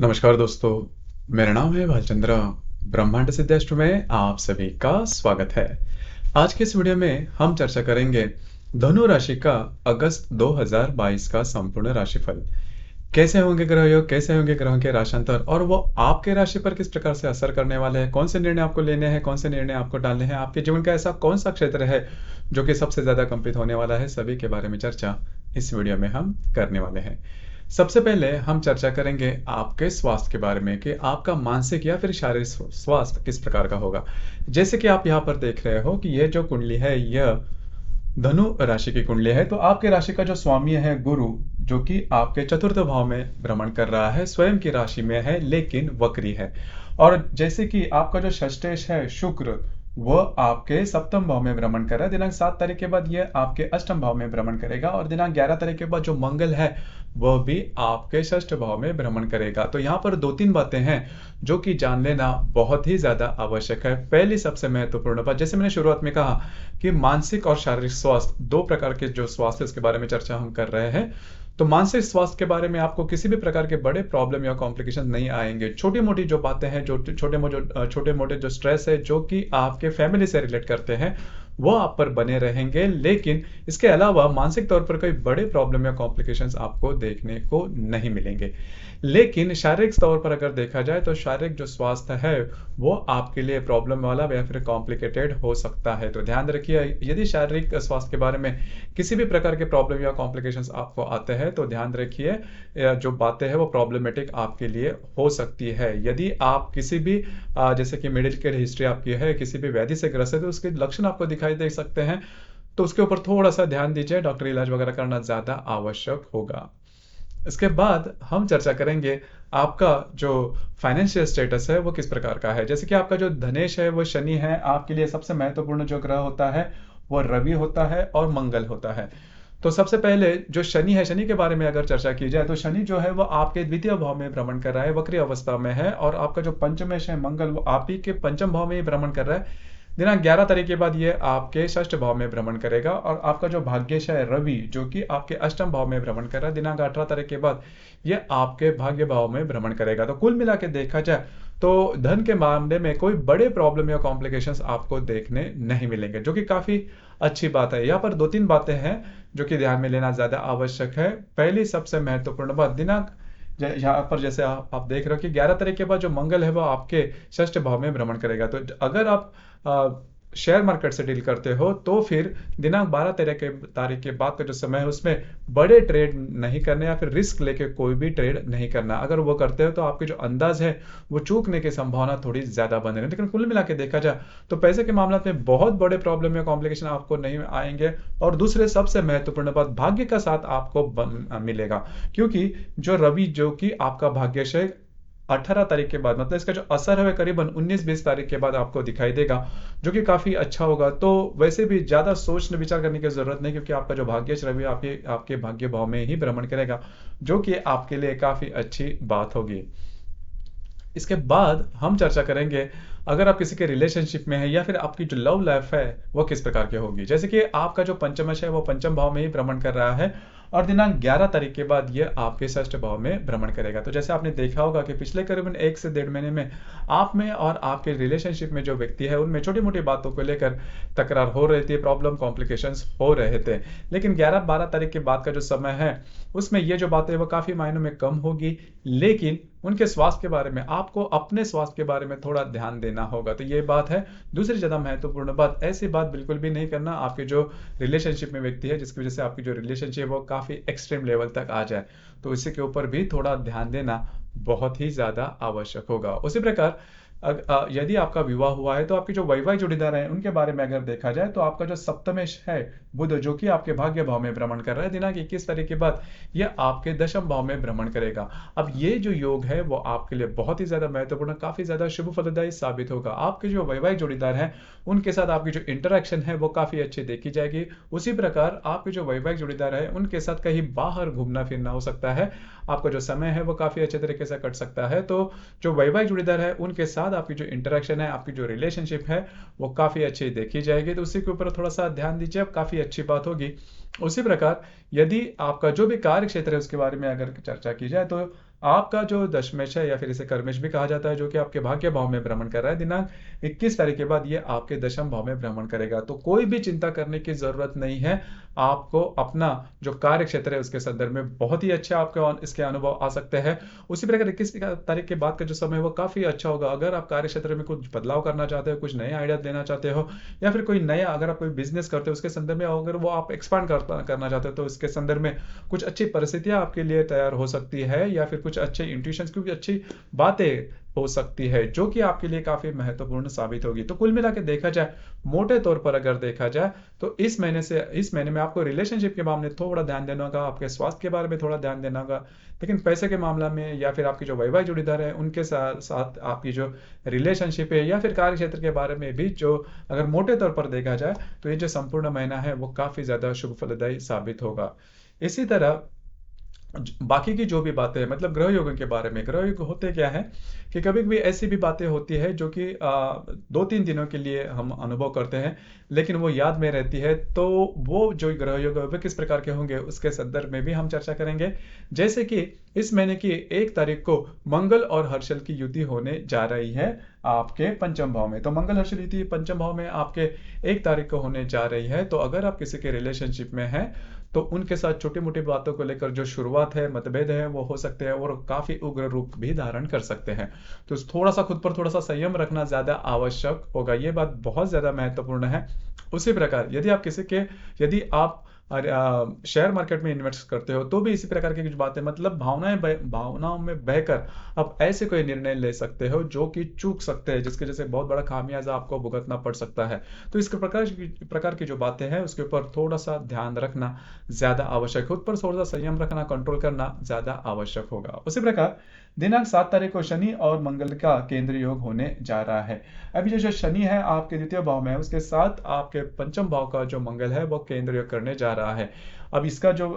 नमस्कार दोस्तों, मेरा नाम है भालचंद्र। ब्रह्मांड सिद्धाष्ट्र में आप सभी का स्वागत है। आज के इस वीडियो में हम चर्चा करेंगे धनु राशि का अगस्त 2022 का संपूर्ण राशिफल। कैसे होंगे ग्रह योग, कैसे होंगे ग्रहों के राशांतर और वो आपके राशि पर किस प्रकार से असर करने वाले हैं, कौन से निर्णय आपको लेने हैं, कौन से निर्णय आपको डालने हैं, आपके जीवन का ऐसा कौन सा क्षेत्र है जो कि सबसे ज्यादा कंपित होने वाला है, सभी के बारे में चर्चा इस वीडियो में हम करने वाले हैं। सबसे पहले हम चर्चा करेंगे आपके स्वास्थ्य के बारे में कि आपका मानसिक या फिर शारीरिक स्वास्थ्य किस प्रकार का होगा। जैसे कि आप यहाँ पर देख रहे हो कि यह जो कुंडली है यह धनु राशि की कुंडली है। तो आपके राशि का जो स्वामी है गुरु, जो कि आपके चतुर्थ भाव में भ्रमण कर रहा है, स्वयं की राशि में है लेकिन वक्री है। और जैसे कि आपका जो षष्ठेश है शुक्र, वह आपके सप्तम भाव में भ्रमण कर रहा है। दिनांक 7 तारीख के बाद यह आपके अष्टम भाव में भ्रमण करेगा और दिनांक 11 तारीख के बाद जो मंगल है वह भी आपके षष्ठ भाव में भ्रमण करेगा। तो यहाँ पर दो तीन बातें हैं जो कि जान लेना बहुत ही ज्यादा आवश्यक है। पहली सबसे महत्वपूर्ण बात, जैसे मैंने शुरुआत में कहा कि मानसिक और शारीरिक स्वास्थ्य दो प्रकार के जो स्वास्थ्य इसके बारे में चर्चा हम कर रहे हैं। तो मानसिक स्वास्थ्य के बारे में आपको किसी भी प्रकार के बड़े प्रॉब्लम या कॉम्प्लिकेशन नहीं आएंगे। छोटी मोटी जो बातें हैं, जो छोटे मोटे जो स्ट्रेस है जो कि आपके फैमिली से रिलेट करते हैं, वो आप पर बने रहेंगे। लेकिन इसके अलावा मानसिक तौर पर कोई बड़े प्रॉब्लम या कॉम्प्लिकेशंस आपको देखने को नहीं मिलेंगे। लेकिन शारीरिक तौर पर अगर देखा जाए तो शारीरिक जो स्वास्थ्य है वो आपके लिए प्रॉब्लम वाला या फिर कॉम्प्लिकेटेड हो सकता है। तो ध्यान रखिए, यदि शारीरिक स्वास्थ्य के बारे में किसी भी प्रकार के प्रॉब्लम या कॉम्प्लिकेशंस आपको आते हैं तो ध्यान रखिए, जो बातें हैं वो प्रॉब्लमेटिक आपके लिए हो सकती है। यदि आप किसी भी जैसे कि मेडिकल हिस्ट्री आपकी है, किसी भी व्याधि से ग्रस्त है, तो उसके लक्षण आपको दिखाई दे सकते हैं। तो उसके ऊपर थोड़ा सा ध्यान दीजिए, डॉक्टरी इलाज वगैरह करना ज्यादा आवश्यक होगा। इसके बाद हम चर्चा करेंगे आपका जो फाइनेंशियल स्टेटस है वो किस प्रकार का है। जैसे कि आपका जो धनेश है वो शनि है, आपके लिए सबसे महत्वपूर्ण जो ग्रह होता है वो रवि होता है और मंगल होता है। तो सबसे पहले जो शनि है, शनि के बारे में अगर चर्चा की जाए तो शनि जो है वो आपके द्वितीय भाव में भ्रमण कर रहा है, वक्री अवस्था में है। और आपका जो पंचमेश है मंगल, वो आप ही के पंचम भाव में ही भ्रमण कर रहा है। दिनांक 11 तारीख के बाद ये आपके षष्ठ भाव में भ्रमण करेगा। और आपका जो भाग्येश है रवि, जो कि आपके अष्टम भाव में भ्रमण कर रहा है, दिनांक 18 तारीख के बाद ये आपके भाग्य भाव में भ्रमण करेगा। तो कुल मिला के देखा जाए तो धन के मामले में कोई बड़े प्रॉब्लम या कॉम्प्लिकेशंस आपको देखने नहीं मिलेंगे, जो कि काफी अच्छी बात है। यहाँ पर दो तीन बातें हैं जो कि ध्यान में लेना ज्यादा आवश्यक है। पहली सबसे महत्वपूर्ण बात, दिनांक यहाँ पर जैसे आप देख रहे हो कि 11 तारीख के बाद जो मंगल है वो आपके षष्ठ भाव में भ्रमण करेगा। तो अगर आप शेयर मार्केट से डील करते हो तो फिर दिनांक 12 तारीख के बाद का जो समय है उसमें बड़े ट्रेड नहीं करने या फिर रिस्क लेके कोई भी ट्रेड नहीं करना। अगर वो करते हो तो आपके जो अंदाज है वो चूकने की संभावना थोड़ी ज्यादा बन रही है। लेकिन कुल मिला के देखा जाए तो पैसे के मामले में बहुत बड़े प्रॉब्लम या कॉम्प्लिकेशन आपको नहीं आएंगे। और दूसरे सबसे महत्वपूर्ण बात, भाग्य का साथ आपको मिलेगा, क्योंकि जो रवि जो कि आपका भाग्यश है 18 तारीख के बाद, मतलब इसका जो असर है करीबन 19-20 तारीख के बाद आपको दिखाई देगा, जो कि काफी अच्छा होगा। तो वैसे भी ज्यादा सोच विचार करने की जरूरत नहीं, क्योंकि आपका जो भाग्येश रवि आपके आपके भाग्य भाव में ही भ्रमण करेगा, जो कि आपके लिए काफी अच्छी बात होगी। इसके बाद हम चर्चा करेंगे अगर आप किसी के रिलेशनशिप में है या फिर आपकी जो लव लाइफ है वो किस प्रकार की होगी। जैसे कि आपका जो पंचमश है वो पंचम भाव में ही भ्रमण कर रहा है और दिनांक 11 तारीख के बाद ये आपके षष्ठ भाव में भ्रमण करेगा। तो जैसे आपने देखा होगा कि पिछले करीबन 1 से 1.5 महीने में आप में और आपके रिलेशनशिप में जो व्यक्ति है उनमें छोटी मोटी बातों को लेकर तकरार हो रही थी, प्रॉब्लम कॉम्प्लिकेशंस हो रहे थे। लेकिन 11-12 तारीख के बाद का जो समय है उसमें ये जो बातें वो काफी मायनों में कम होगी। लेकिन उनके स्वास्थ्य के बारे में, आपको अपने स्वास्थ्य के बारे में थोड़ा ध्यान देना होगा। तो ये बात है। दूसरी ज्यादा महत्वपूर्ण बात, ऐसी बात बिल्कुल भी नहीं करना आपके जो रिलेशनशिप में व्यक्ति है जिसकी वजह से आपकी जो रिलेशनशिप है वो काफी एक्सट्रीम लेवल तक आ जाए, तो इसी के ऊपर भी थोड़ा ध्यान देना बहुत ही ज्यादा आवश्यक होगा। उसी प्रकार यदि आपका विवाह हुआ है तो आपके जो वैवाहिक जोड़ीदार हैं उनके बारे में अगर देखा जाए तो आपका जो सप्तमेश है बुध, जो कि आपके भाग्य भाव में भ्रमण कर रहा है, दिनांक 21 तारीख के बाद यह आपके दशम भाव में भ्रमण करेगा। अब ये जो योग है वो आपके लिए बहुत ही ज्यादा महत्वपूर्ण, काफी ज्यादा शुभ फलदायी साबित होगा। आपके जो वैवाहिक जोड़ीदार हैं उनके साथ आपकी जो इंटरेक्शन है वो काफी अच्छी देखी जाएगी। उसी प्रकार आपके जो वैवाहिक जोड़ीदार है उनके साथ कहीं बाहर घूमना फिरना हो सकता है, आपका जो समय है वो काफी अच्छे तरीके से कट सकता है। तो जो वैवाहिक जोड़ीदार है उनके साथ आपकी जो इंटरेक्शन है, आपकी जो रिलेशनशिप है वो काफी अच्छी देखी जाएगी। तो उसी के ऊपर थोड़ा सा ध्यान दीजिए, अब काफी अच्छी बात होगी। उसी प्रकार यदि आपका जो भी कार्य क्षेत्र है उसके बारे में अगर चर्चा की जाए तो आपका जो दशमेश है या फिर इसे कर्मेश भी कहा जाता है, जो कि आपके भाग्य भाव में भ्रमण कर रहा है, दिनांक 21 तारीख के बाद ये आपके दशम भाव में भ्रमण करेगा। तो कोई भी चिंता करने की जरूरत नहीं है। आपको अपना जो कार्य क्षेत्र है उसके संदर्भ में बहुत ही अच्छा आपके इसके अनुभव आ सकते हैं। उसी प्रकार 21 तारीख के बाद का जो समय है वो काफी अच्छा होगा। अगर आप कार्य क्षेत्र में कुछ बदलाव करना चाहते हो, कुछ नए आइडिया देना चाहते हो, या फिर कोई नया अगर आप कोई बिजनेस करते हो उसके संदर्भ में अगर वो आप एक्सपांड करना चाहते हो, तो इसके संदर्भ में कुछ अच्छी परिस्थितियां आपके लिए तैयार हो सकती है, या फिर कुछ अच्छे इंट्यूशंस की अच्छी बातें हो सकती है जो कि आपके लिए काफी महत्वपूर्ण साबित होगी। तो कुल मिला के देखा जाए, मोटे तौर पर अगर देखा जाए, तो इस महीने में आपको रिलेशनशिप के मामले थोड़ा ध्यान देना होगा, आपके स्वास्थ्य के बारे में थोड़ा ध्यान देना होगा। लेकिन पैसे के मामला में या फिर आपकी जो वैवाहिक जोड़ीदार है उनके साथ साथ आपकी जो रिलेशनशिप है या फिर कार्य क्षेत्र के बारे में भी, जो अगर मोटे तौर पर देखा जाए, तो ये जो संपूर्ण महीना है वो काफी ज्यादा शुभ फलदायी साबित होगा। इसी तरह बाकी की जो भी बातें हैं, मतलब ग्रह योगों के बारे में, ग्रह योग होते क्या है कि कभी कभी ऐसी भी बातें होती है जो कि 2-3 दिनों के लिए हम अनुभव करते हैं लेकिन वो याद में रहती है। तो वो जो ग्रह योग वे किस प्रकार के होंगे उसके संदर्भ में भी हम चर्चा करेंगे। जैसे कि इस महीने की 1 तारीख को मंगल और हर्षल की युति होने जा रही है आपके पंचम भाव में। तो मंगल हर्षल युति पंचम भाव में आपके 1 तारीख को होने जा रही है। तो अगर आप किसी के रिलेशनशिप में हैं तो उनके साथ छोटी मोटी बातों को लेकर जो शुरुआत है, मतभेद है, वो हो सकते हैं और काफी उग्र रूप भी धारण कर सकते हैं। तो थोड़ा सा खुद पर थोड़ा सा संयम रखना ज्यादा आवश्यक होगा, ये बात बहुत ज्यादा महत्वपूर्ण है। उसी प्रकार यदि आप शेयर मार्केट में इन्वेस्ट करते हो तो भी इसी प्रकार की कुछ बातें, मतलब भावनाओं में बहकर आप ऐसे कोई निर्णय ले सकते हो जो कि चूक सकते हैं, जिसके जैसे बहुत बड़ा खामियाजा आपको भुगतना पड़ सकता है। तो इस प्रकार की जो बातें हैं उसके ऊपर थोड़ा सा ध्यान रखना ज्यादा आवश्यक, खुद पर थोड़ा सा संयम रखना, कंट्रोल करना ज्यादा आवश्यक होगा। उसी प्रकार दिनांक 7 तारीख को शनि और मंगल का केंद्रीय योग होने जा रहा है। अभी जो शनि है आपके द्वितीय भाव में है, उसके साथ आपके पंचम भाव का जो मंगल है वो केंद्र योग करने जा रहा है। अब इसका जो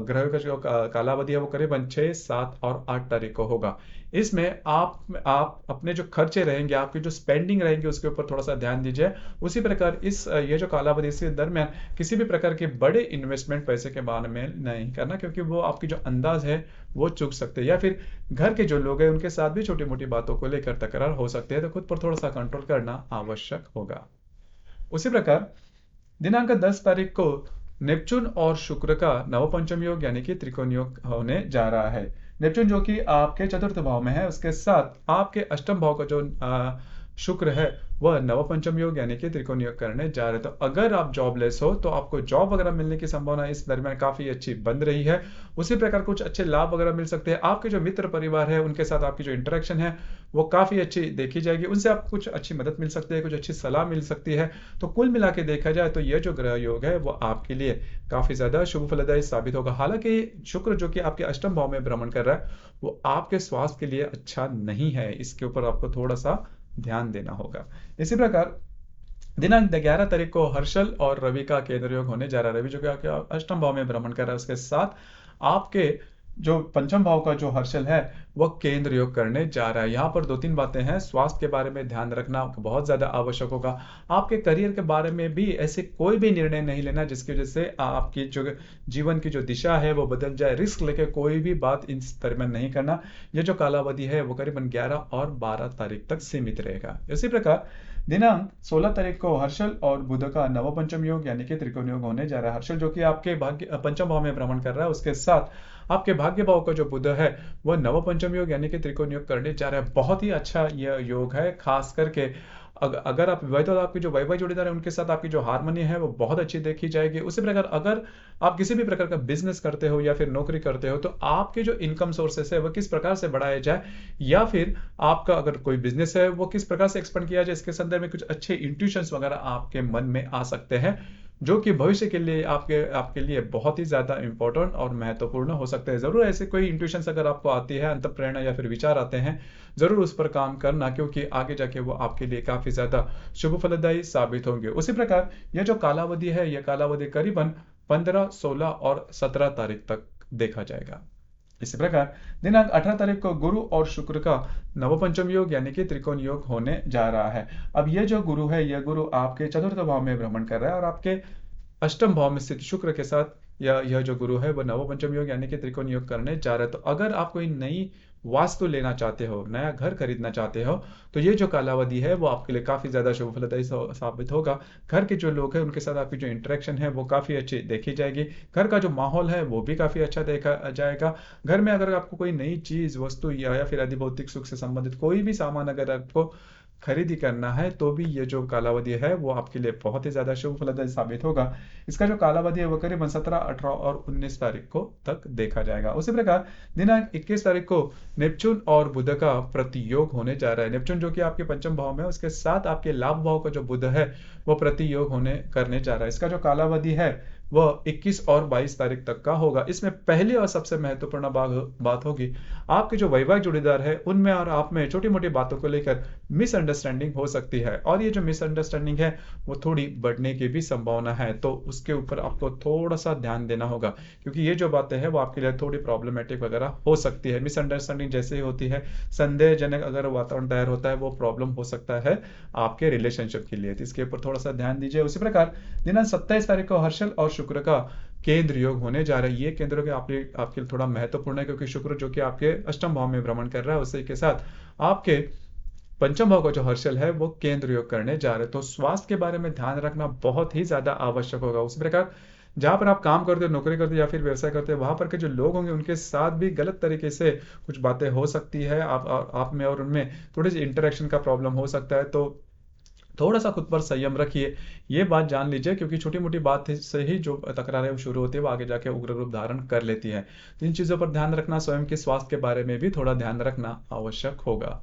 ग्रह का जो कालावधि है वो करीबन 6, 7 और 8 तारीख को होगा। इसमें आप अपने जो खर्चे रहेंगे, आपकी जो स्पेंडिंग रहेंगे उसके ऊपर थोड़ा सा ध्यान दीजिए। उसी प्रकार ये जो कालावधि इसके दरमियान किसी भी प्रकार के बड़े इन्वेस्टमेंट पैसे के बारे में नहीं करना, क्योंकि वो आपकी जो अंदाज है वो चूक सकते हैं, या फिर घर के जो लोग हैं उनके साथ भी छोटी मोटी बातों को लेकर तकरार हो सकते हैं। तो खुद पर थोड़ा सा कंट्रोल करना आवश्यक होगा। उसी प्रकार दिनांक 10 तारीख को नेपच्यून और शुक्र का नवपंचम योग यानी कि त्रिकोण योग होने जा रहा है। नेपच्यून जो कि आपके चतुर्थ भाव में है, उसके साथ आपके अष्टम भाव का जो शुक्र है वह नवपंचम योग यानी कि त्रिकोण योग करने जा रहे हैं। तो अगर आप जॉबलेस हो तो आपको जॉब वगैरह मिलने की संभावना इस दरमियान काफी अच्छी बन रही है। उसी प्रकार कुछ अच्छे लाभ वगैरह मिल सकते हैं। आपके जो मित्र परिवार है उनके साथ आपकी जो इंटरेक्शन है वो काफी अच्छी देखी जाएगी, उनसे आपको कुछ अच्छी मदद मिल सकती है, कुछ अच्छी सलाह मिल सकती है। तो कुल मिला के देखा जाए तो यह जो ग्रह योग है वो आपके लिए काफी ज्यादा शुभ फलदायी साबित होगा। हालांकि शुक्र जो कि आपके अष्टम भाव में भ्रमण कर रहा है वो आपके स्वास्थ्य के लिए अच्छा नहीं है, इसके ऊपर आपको थोड़ा सा ध्यान देना होगा। इसी प्रकार दिनांक 11 तारीख को हर्षल और रवि का केंद्र योग होने जा रहा है। रवि जो कि आपके अष्टम भाव में भ्रमण कर रहा है, उसके साथ आपके जो पंचम भाव का जो हर्षल है वह केंद्र योग करने जा रहा है। यहाँ पर 2-3 बातें हैं। स्वास्थ्य के बारे में ध्यान रखना बहुत ज्यादा आवश्यक होगा। आपके करियर के बारे में भी ऐसे कोई भी निर्णय नहीं लेना जिसकी वजह से आपकी जो जीवन की जो दिशा है वो बदल जाए। रिस्क लेके कोई भी बात इस तरह में नहीं करना। यह जो कालावधि है वो करीबन 11 और 12 तारीख तक सीमित रहेगा। इसी प्रकार दिनांक 16 तारीख को हर्षल और बुध का नवपंचम योग यानी कि त्रिकोण योग होने जा रहा है। हर्षल जो कि आपके पंचम भाव में भ्रमण कर रहा है, उसके साथ आपके भाग्य भाव का जो बुध है वह नवपंचम योग यानी कि त्रिकोण योग करने जा रहा है। बहुत ही अच्छा यह योग है, खास करके अगर आप विवाहित हो तो आपकी जो वैवाहिक जोड़ीदार है उनके साथ आपकी जो हारमोनी है वो बहुत अच्छी देखी जाएगी। उसी प्रकार अगर आप किसी भी प्रकार का बिजनेस करते हो या फिर नौकरी करते हो तो आपके जो इनकम सोर्सेस है वो किस प्रकार से बढ़ाया जाए, या फिर आपका अगर कोई बिजनेस है वो किस प्रकार से एक्सपेंड किया जाए, इसके संदर्भ में कुछ अच्छे इंट्यूशंस वगैरह आपके मन में आ सकते हैं जो कि भविष्य के लिए आपके लिए बहुत ही ज्यादा इंपॉर्टेंट और महत्वपूर्ण हो सकते हैं। जरूर ऐसे कोई इंट्यूशंस अगर आपको आती है, अंतःप्रेरणा या फिर विचार आते हैं, जरूर उस पर काम करना, क्योंकि आगे जाके वो आपके लिए काफी ज्यादा शुभ फलदायी साबित होंगे। उसी प्रकार यह जो कालावधि है यह कालावधि करीबन 15, 16 और 17 तारीख तक देखा जाएगा। इसी प्रकार दिनांक 18 तारीख को गुरु और शुक्र का नवपंचम योग यानी कि त्रिकोण योग होने जा रहा है। अब यह जो गुरु है यह गुरु आपके चतुर्थ भाव में भ्रमण कर रहा है और आपके अष्टम भाव में स्थित शुक्र के साथ या यह जो गुरु है वो नव पंचम योग यानी कि त्रिकोण योग करने जा रहे हैं। तो अगर आप कोई नई वास्तु लेना चाहते हो, नया घर खरीदना चाहते हो, तो ये जो कालावधि है वो आपके लिए काफ़ी ज़्यादा शुभ फलदायी साबित होगा। घर के जो लोग हैं उनके साथ आपकी जो इंटरेक्शन है वो काफ़ी अच्छी देखी जाएगी। घर का जो माहौल है वो भी काफ़ी अच्छा देखा जाएगा। घर में अगर आपको कोई नई चीज़, वस्तु या फिर अधिभौतिक सुख से संबंधित कोई भी सामान अगर आपको खरीदी करना है, तो भी ये जो कालावधि है वो आपके लिए बहुत ही ज़्यादा शुभ फलदायी साबित होगा। इसका जो कालावधि है वो करीबन 17, 18 और 19 तारीख को तक देखा जाएगा। उसी प्रकार दिनांक 21 तारीख को नेपच्यून और बुध का प्रतियोग होने जा रहा है। नेपच्यून जो कि आपके पंचम भाव में है, उसके साथ आपके लाभ भाव का जो बुध है वो प्रतियोग होने करने जा रहा है। इसका जो कालावधि है वह 21 और 22 तारीख तक का होगा। इसमें पहली और सबसे महत्वपूर्ण बात होगी, आपके जो वैवाहिक जोड़ीदार है उनमें और आप में छोटी मोटी बातों को लेकर मिसअंडरस्टैंडिंग हो सकती है, और ये जो मिसअंडरस्टैंडिंग है वो थोड़ी बढ़ने की भी संभावना है। तो उसके ऊपर आपको थोड़ा सा ध्यान देना होगा, क्योंकि ये जो बातें हैं वो आपके लिए थोड़ी प्रॉब्लमेटिक वगैरह हो सकती है। मिसअंडरस्टैंडिंग जैसे ही होती है, संदेहजनक अगर वातावरण तैयार होता है, वो प्रॉब्लम हो सकता है आपके रिलेशनशिप के लिए। तो इसके ऊपर थोड़ा सा ध्यान दीजिए। उसी प्रकार दिनांक 27 तारीख को हर्षल और शुक्र का केंद्र योग होने जा रहा है। ये केंद्र के आपके लिए थोड़ा महत्वपूर्ण है, क्योंकि शुक्र जो कि आपके अष्टम भाव में भ्रमण कर रहा है, उसी के साथ आपके पंचम भाव का जो हर्षल है वो केंद्र योग करने जा रहे हैं। तो स्वास्थ्य के बारे में ध्यान रखना बहुत ही ज्यादा आवश्यक होगा। उसी प्रकार जहां पर आप काम करते हो, नौकरी करते हो या फिर व्यवसाय करते हो, वहां पर के जो लोग होंगे उनके साथ भी गलत तरीके से कुछ बातें हो सकती है। आप में और उनमें थोड़ी सी इंटरेक्शन का प्रॉब्लम हो सकता है। तो थोड़ा सा खुद पर संयम रखिए, ये बात जान लीजिए, क्योंकि छोटी मोटी बात से ही जो तकरारें शुरू होती है वो आगे जाके उग्र रूप धारण कर लेती है। तो इन चीजों पर ध्यान रखना, स्वयं के स्वास्थ्य के बारे में भी थोड़ा ध्यान रखना आवश्यक होगा।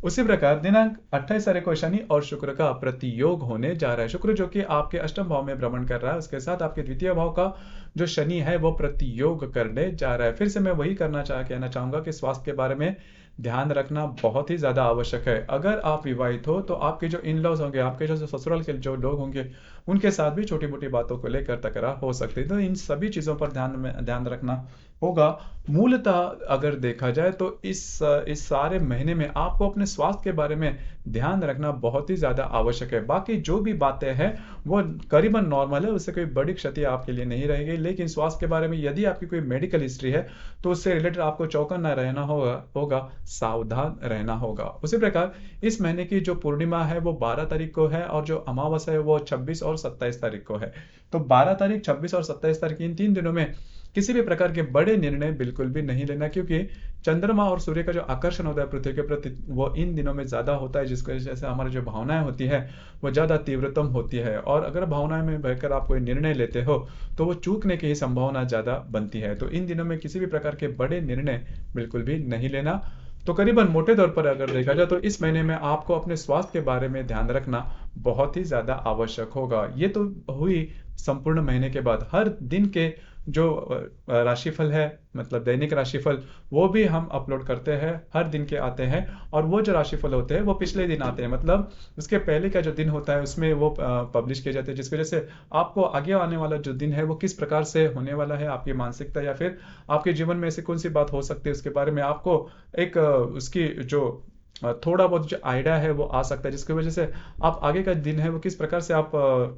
उसी प्रकार दिनांक 28 तारीख को शनि और शुक्र का प्रतियोग होने जा रहा है। शुक्र जो कि आपके अष्टम भाव में भ्रमण कर रहा है, उसके साथ आपके द्वितीय भाव का जो शनि है वो प्रतियोग करने जा रहा है। फिर से मैं वही कहना चाहूंगा कि स्वास्थ्य के बारे में ध्यान रखना बहुत ही ज्यादा आवश्यक है। अगर आप विवाहित हो तो आपके जो इन लॉज होंगे, आपके जो ससुराल के जो लोग होंगे, उनके साथ भी छोटी मोटी बातों को लेकर तकरार हो सकती है। तो इन सभी चीजों पर ध्यान रखना होगा। मूलतः अगर देखा जाए तो इस सारे महीने में आपको अपने स्वास्थ्य के बारे में ध्यान रखना बहुत ही ज्यादा आवश्यक है। बाकी जो भी बातें हैं वो करीबन नॉर्मल है, उससे कोई बड़ी क्षति आपके लिए नहीं रहेगी। लेकिन स्वास्थ्य के बारे में यदि आपकी कोई मेडिकल हिस्ट्री है तो उससे रिलेटेड आपको चौकन्ना रहना होगा, सावधान रहना होगा। उसी प्रकार इस महीने की जो पूर्णिमा है वो 12 तारीख को है, और जो अमावस्या है वो 26 और 27 तारीख को है। तो 12 तारीख, 26 और 27 तारीख, इन 3 दिनों में किसी भी प्रकार के बड़े निर्णय बिल्कुल भी नहीं लेना, क्योंकि चंद्रमा और सूर्य का जो आकर्षण होता है पृथ्वी के प्रति वो इन दिनों में ज्यादा होता है, जिसकी वजह से हमारी जो भावनाएं होती है वो ज्यादा तीव्रतम होती है। और अगर भावनाएं में बहकर आप कोई निर्णय लेते हो तो वो चूकने की ही संभावना ज्यादा बनती है। तो इन दिनों में किसी भी प्रकार के बड़े निर्णय बिल्कुल भी नहीं लेना। तो करीबन मोटे तौर पर अगर देखा जाए तो इस महीने में आपको अपने स्वास्थ्य के बारे में ध्यान रखना बहुत ही ज्यादा आवश्यक होगा। ये तो हुई संपूर्ण महीने के बाद। हर दिन के जो राशिफल है, मतलब दैनिक राशिफल, वो भी हम अपलोड करते हैं, हर दिन के आते हैं। और वो जो राशिफल होते हैं वो पिछले दिन आते हैं, मतलब उसके पहले का जो दिन होता है उसमें वो पब्लिश किए जाते हैं, जिसकी वजह से आपको आगे आने वाला जो दिन है वो किस प्रकार से होने वाला है, आपकी मानसिकता या फिर आपके जीवन में ऐसी कौन सी बात हो सकती है उसके बारे में आपको एक उसकी जो थोड़ा बहुत जो आइडिया है वो आ सकता है, जिसकी वजह से आप आगे का दिन है वो किस प्रकार से आप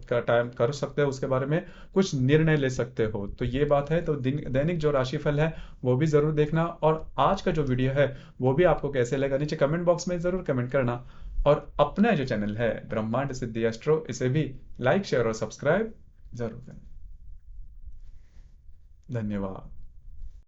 का टाइम कर सकते हो उसके बारे में कुछ निर्णय ले सकते हो। तो ये बात है। तो दैनिक जो राशिफल है वो भी जरूर देखना, और आज का जो वीडियो है वो भी आपको कैसे लगा नीचे कमेंट बॉक्स में जरूर कमेंट करना। और अपना जो चैनल है ब्रह्मांड सिद्धि एस्ट्रो, इसे भी लाइक, शेयर और सब्सक्राइब जरूर करें। धन्यवाद।